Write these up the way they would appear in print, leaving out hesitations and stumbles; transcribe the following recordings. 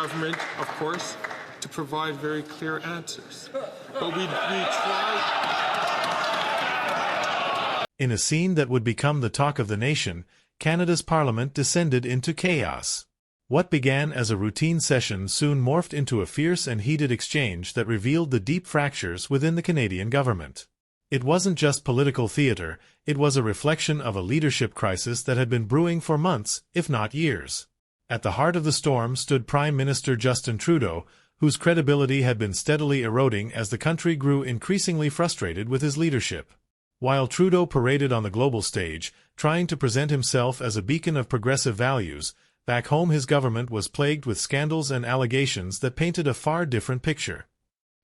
government, of course, to provide very clear answers. But we tried. In a scene that would become the talk of the nation, Canada's Parliament descended into chaos. What began as a routine session soon morphed into a fierce and heated exchange that revealed the deep fractures within the Canadian government. It wasn't just political theater, it was a reflection of a leadership crisis that had been brewing for months, if not years. At the heart of the storm stood Prime Minister Justin Trudeau, whose credibility had been steadily eroding as the country grew increasingly frustrated with his leadership. While Trudeau paraded on the global stage, trying to present himself as a beacon of progressive values, back home his government was plagued with scandals and allegations that painted a far different picture.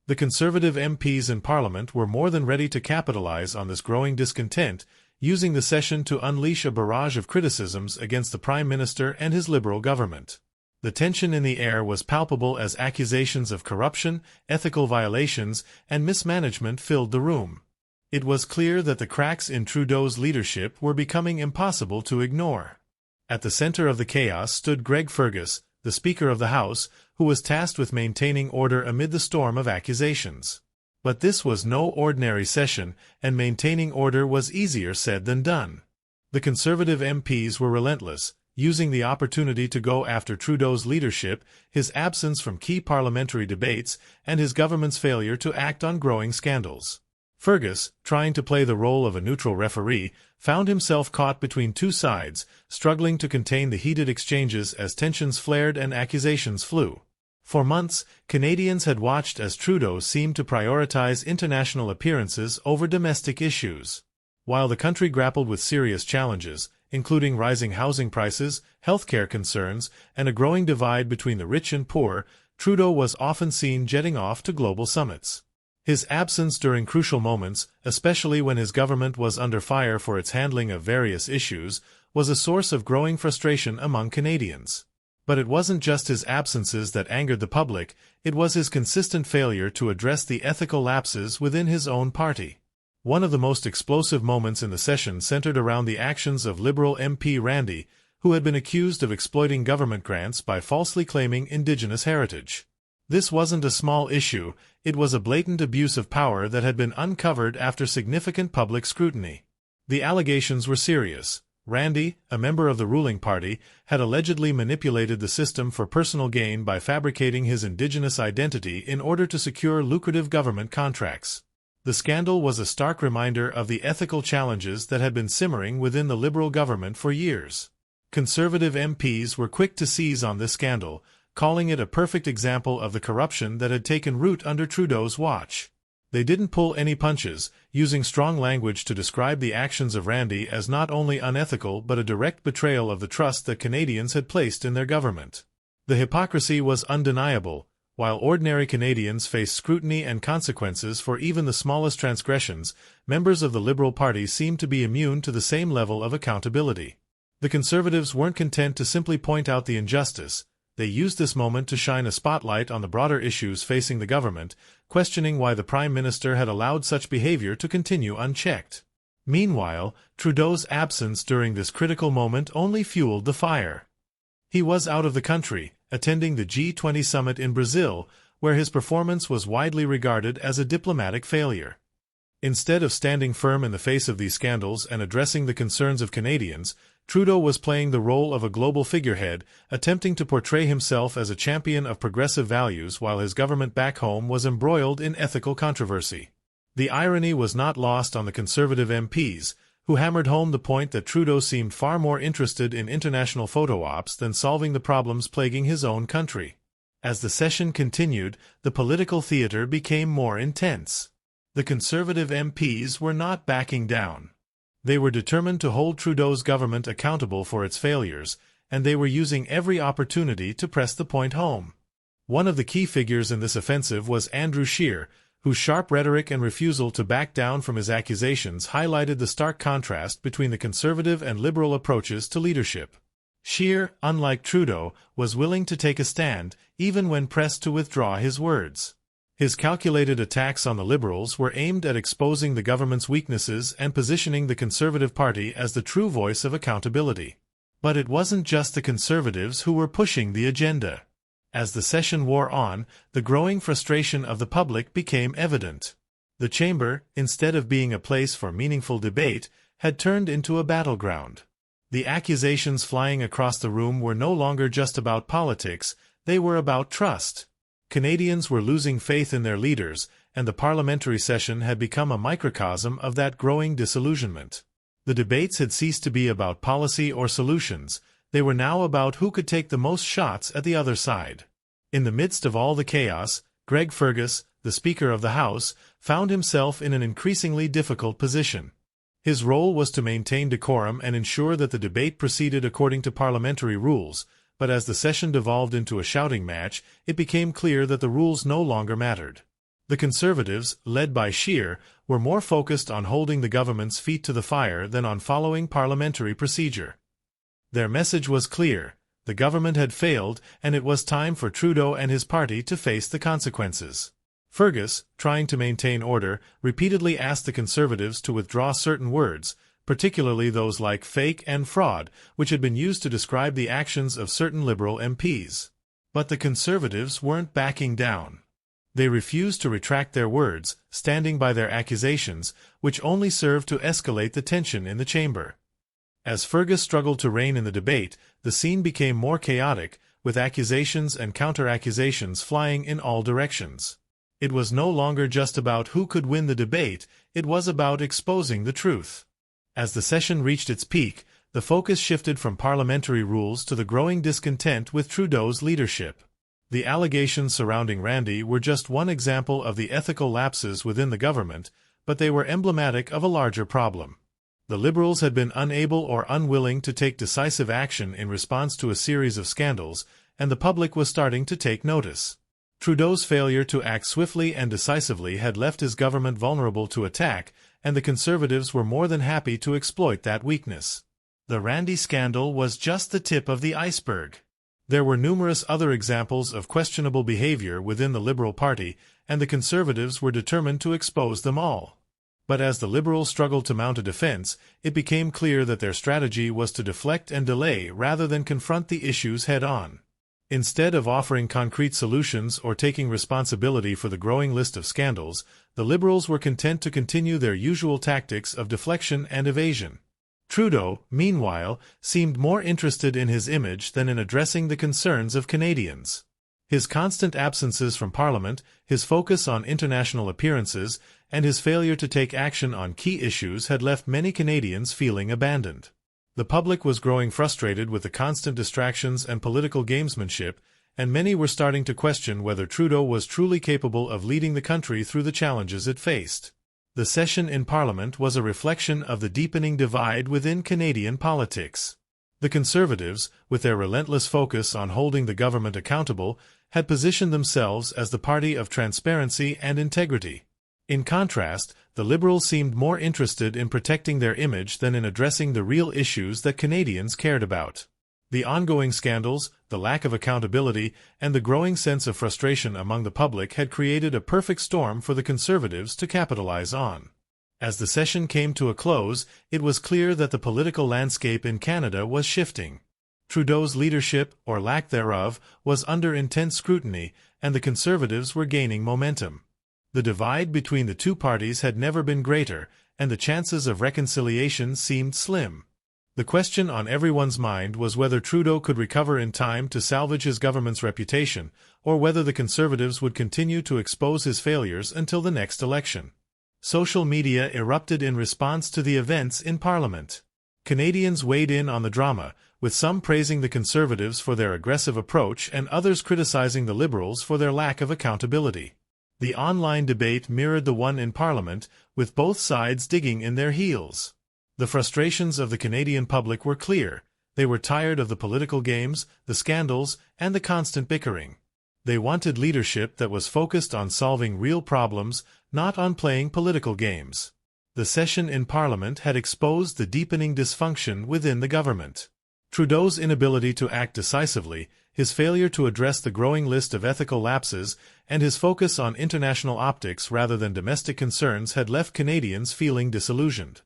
The Conservative MPs in Parliament were more than ready to capitalize on this growing discontent, using the session to unleash a barrage of criticisms against the Prime Minister and his Liberal government. The tension in the air was palpable as accusations of corruption, ethical violations, and mismanagement filled the room. It was clear that the cracks in Trudeau's leadership were becoming impossible to ignore. At the center of the chaos stood Fergus, the Speaker of the House, who was tasked with maintaining order amid the storm of accusations. But this was no ordinary session, and maintaining order was easier said than done. The Conservative MPs were relentless, using the opportunity to go after Trudeau's leadership, his absence from key parliamentary debates, and his government's failure to act on growing scandals. Fergus, trying to play the role of a neutral referee, found himself caught between two sides, struggling to contain the heated exchanges as tensions flared and accusations flew. For months, Canadians had watched as Trudeau seemed to prioritize international appearances over domestic issues. While the country grappled with serious challenges, including rising housing prices, healthcare concerns, and a growing divide between the rich and poor, Trudeau was often seen jetting off to global summits. His absence during crucial moments, especially when his government was under fire for its handling of various issues, was a source of growing frustration among Canadians. But it wasn't just his absences that angered the public, it was his consistent failure to address the ethical lapses within his own party. One of the most explosive moments in the session centered around the actions of Liberal MP Randy, who had been accused of exploiting government grants by falsely claiming Indigenous heritage. This wasn't a small issue, it was a blatant abuse of power that had been uncovered after significant public scrutiny. The allegations were serious. Randy, a member of the ruling party, had allegedly manipulated the system for personal gain by fabricating his Indigenous identity in order to secure lucrative government contracts. The scandal was a stark reminder of the ethical challenges that had been simmering within the Liberal government for years. Conservative MPs were quick to seize on this scandal, calling it a perfect example of the corruption that had taken root under Trudeau's watch. They didn't pull any punches, using strong language to describe the actions of Randy as not only unethical but a direct betrayal of the trust that Canadians had placed in their government. The hypocrisy was undeniable. While ordinary Canadians faced scrutiny and consequences for even the smallest transgressions, members of the Liberal Party seemed to be immune to the same level of accountability. The Conservatives weren't content to simply point out the injustice. They used this moment to shine a spotlight on the broader issues facing the government, questioning why the Prime Minister had allowed such behavior to continue unchecked. Meanwhile, Trudeau's absence during this critical moment only fueled the fire. He was out of the country, attending the G20 summit in Brazil, where his performance was widely regarded as a diplomatic failure. Instead of standing firm in the face of these scandals and addressing the concerns of Canadians, Trudeau was playing the role of a global figurehead, attempting to portray himself as a champion of progressive values while his government back home was embroiled in ethical controversy. The irony was not lost on the Conservative MPs, who hammered home the point that Trudeau seemed far more interested in international photo ops than solving the problems plaguing his own country. As the session continued, the political theater became more intense. The Conservative MPs were not backing down. They were determined to hold Trudeau's government accountable for its failures, and they were using every opportunity to press the point home. One of the key figures in this offensive was Andrew Scheer, whose sharp rhetoric and refusal to back down from his accusations highlighted the stark contrast between the Conservative and Liberal approaches to leadership. Scheer, unlike Trudeau, was willing to take a stand, even when pressed to withdraw his words. His calculated attacks on the Liberals were aimed at exposing the government's weaknesses and positioning the Conservative Party as the true voice of accountability. But it wasn't just the Conservatives who were pushing the agenda. As the session wore on, the growing frustration of the public became evident. The chamber, instead of being a place for meaningful debate, had turned into a battleground. The accusations flying across the room were no longer just about politics, they were about trust. Canadians were losing faith in their leaders, and the parliamentary session had become a microcosm of that growing disillusionment. The debates had ceased to be about policy or solutions, they were now about who could take the most shots at the other side. In the midst of all the chaos, Greg Fergus, the Speaker of the House, found himself in an increasingly difficult position. His role was to maintain decorum and ensure that the debate proceeded according to parliamentary rules, but as the session devolved into a shouting match, it became clear that the rules no longer mattered. The Conservatives, led by Scheer, were more focused on holding the government's feet to the fire than on following parliamentary procedure. Their message was clear: the government had failed, and it was time for Trudeau and his party to face the consequences. Fergus, trying to maintain order, repeatedly asked the Conservatives to withdraw certain words, particularly those like fake and fraud, which had been used to describe the actions of certain Liberal MPs. But the Conservatives weren't backing down. They refused to retract their words, standing by their accusations, which only served to escalate the tension in the chamber. As Fergus struggled to rein in the debate, the scene became more chaotic, with accusations and counter-accusations flying in all directions. It was no longer just about who could win the debate, it was about exposing the truth. As the session reached its peak, the focus shifted from parliamentary rules to the growing discontent with Trudeau's leadership. The allegations surrounding Randy were just one example of the ethical lapses within the government, but they were emblematic of a larger problem. The Liberals had been unable or unwilling to take decisive action in response to a series of scandals, and the public was starting to take notice. Trudeau's failure to act swiftly and decisively had left his government vulnerable to attack, and the Conservatives were more than happy to exploit that weakness. The Randy scandal was just the tip of the iceberg. There were numerous other examples of questionable behavior within the Liberal Party, and the Conservatives were determined to expose them all. But as the Liberals struggled to mount a defense, it became clear that their strategy was to deflect and delay rather than confront the issues head-on. Instead of offering concrete solutions or taking responsibility for the growing list of scandals, the Liberals were content to continue their usual tactics of deflection and evasion. Trudeau, meanwhile, seemed more interested in his image than in addressing the concerns of Canadians. His constant absences from Parliament, his focus on international appearances, and his failure to take action on key issues had left many Canadians feeling abandoned. The public was growing frustrated with the constant distractions and political gamesmanship, and many were starting to question whether Trudeau was truly capable of leading the country through the challenges it faced. The session in Parliament was a reflection of the deepening divide within Canadian politics. The Conservatives, with their relentless focus on holding the government accountable, had positioned themselves as the party of transparency and integrity. In contrast, the Liberals seemed more interested in protecting their image than in addressing the real issues that Canadians cared about. The ongoing scandals, the lack of accountability, and the growing sense of frustration among the public had created a perfect storm for the Conservatives to capitalize on. As the session came to a close, it was clear that the political landscape in Canada was shifting. Trudeau's leadership, or lack thereof, was under intense scrutiny, and the Conservatives were gaining momentum. The divide between the two parties had never been greater, and the chances of reconciliation seemed slim. The question on everyone's mind was whether Trudeau could recover in time to salvage his government's reputation, or whether the Conservatives would continue to expose his failures until the next election. Social media erupted in response to the events in Parliament. Canadians weighed in on the drama, with some praising the Conservatives for their aggressive approach and others criticizing the Liberals for their lack of accountability. The online debate mirrored the one in Parliament, with both sides digging in their heels. The frustrations of the Canadian public were clear. They were tired of the political games, the scandals, and the constant bickering. They wanted leadership that was focused on solving real problems, not on playing political games. The session in Parliament had exposed the deepening dysfunction within the government. Trudeau's inability to act decisively, his failure to address the growing list of ethical lapses, and his focus on international optics rather than domestic concerns had left Canadians feeling disillusioned.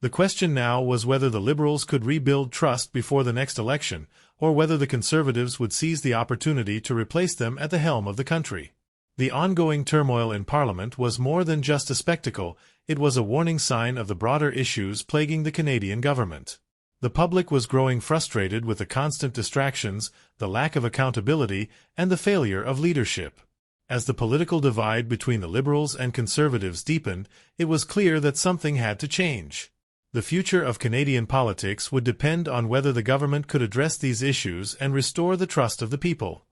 The question now was whether the Liberals could rebuild trust before the next election, or whether the Conservatives would seize the opportunity to replace them at the helm of the country. The ongoing turmoil in Parliament was more than just a spectacle, it was a warning sign of the broader issues plaguing the Canadian government. The public was growing frustrated with the constant distractions, the lack of accountability, and the failure of leadership. As the political divide between the Liberals and Conservatives deepened, it was clear that something had to change. The future of Canadian politics would depend on whether the government could address these issues and restore the trust of the people.